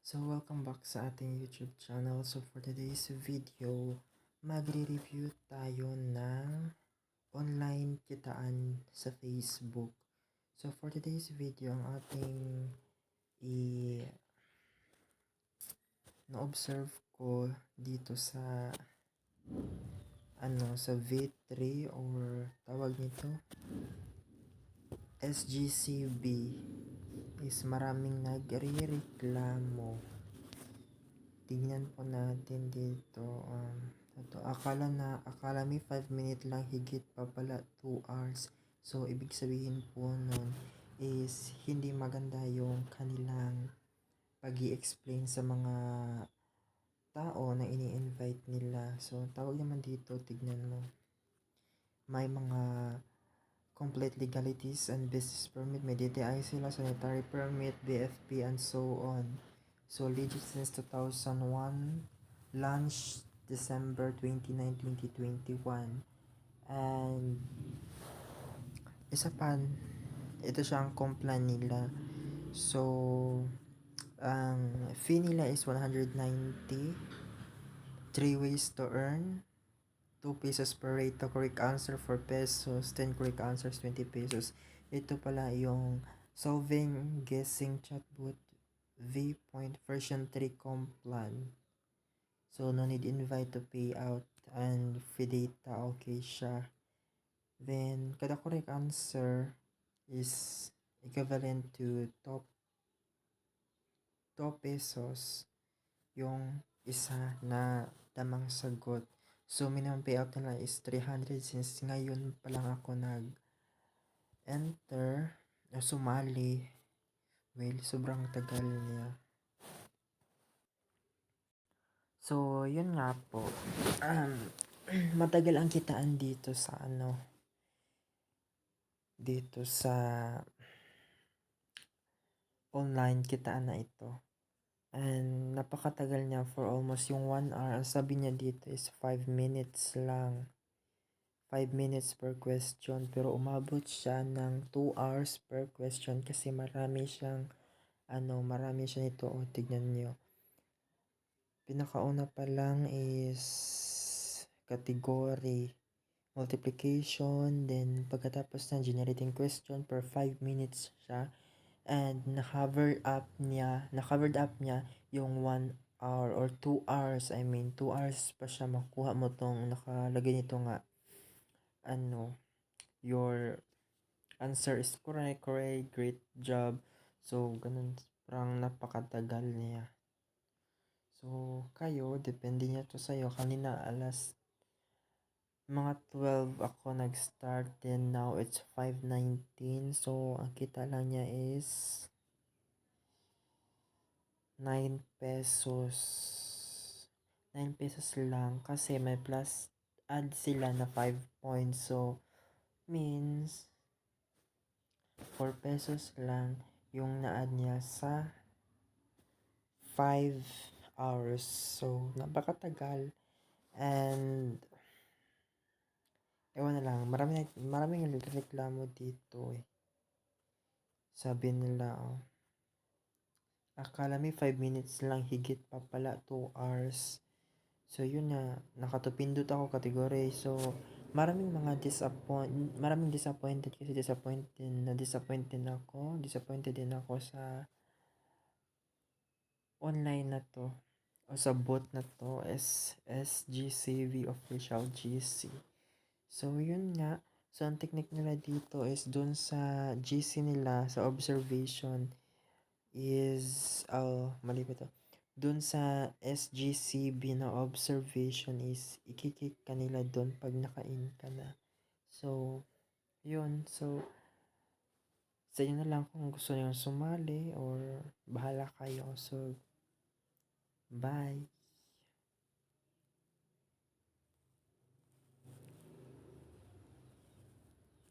So welcome back sa ating YouTube channel. So for today's video, magre-review tayo ng online kitaan sa Facebook. So for today's video, ang ating na-observe ko dito sa sa V3 or tawag nito SGCB is maraming nagre-reklamo. Tingnan po natin dito. Akala may 5 minutes lang, higit pa pala 2 hours. So, ibig sabihin po nun is hindi maganda yung kanilang pag-i-explain sa mga tao na ini-invite nila. So, tawag naman dito, tignan mo. May mga complete legalities and business permit, may DTI sila, sanitary permit, BFP, and so on. So, legit since 2001, launched December 29, 2021. And, isa pa, ito siya ang complan nila. So, ang fee nila is 190, 3 ways to earn, 2 pesos per rate to correct answer, 4 pesos, 10 correct answers, 20 pesos. Ito pala yung solving guessing chatbot V. version 3 complan. So, no need invite to pay out and free data, okay siya. Then, kada correct answer is equivalent to 2 pesos yung isa na tamang sagot. So, minimum payout nila is 300 since ngayon pa lang ako nag-enter o sumali. Well, sobrang tagal niya. So, yun nga po. Matagal ang kitaan dito sa dito sa online kitaan na ito. And napakatagal niya for almost yung 1 hour. Ang sabi niya dito is 5 minutes lang. 5 minutes per question. Pero umabot siya ng 2 hours per question kasi marami siyang marami siya nito. O, tignan niyo. Pinakauna pa lang is category multiplication. Then pagkatapos ng generating question per 5 minutes siya. And na-covered up niya yung 1 hour or 2 hours. 2 hours pa siya makuha mo tong nakalagay nito nga. Your answer is correct, great job. So, ganun. Parang napakatagal niya. So, kayo, depende niya to sa'yo. Kanina, mga 12 ako nag-start, then now it's 5:19. So, ang kita lang niya is 9 pesos. 9 pesos lang kasi may plus add sila na 5 points. So, means 4 pesos lang yung na-add niya sa 5 hours. So, napakatagal. And ewan na lang, maraming nagreklamo dito eh. Sabi nila, akala may 5 minutes lang, higit pa pala 2 hours. So, yun na, nakatupindot ako category. So, maraming disappointed kasi disappointed din ako sa online na to o sa bot na to, SGCV official GC. So, yun nga. So, ang technique nila dito is dun sa GC nila, sa observation is, mali ba to? Dun sa SGCB na observation is, ikikik ka nila dun pag naka-in ka na. So, yun. So, sa inyo na lang kung gusto nyo sumali or bahala kayo. So, bye!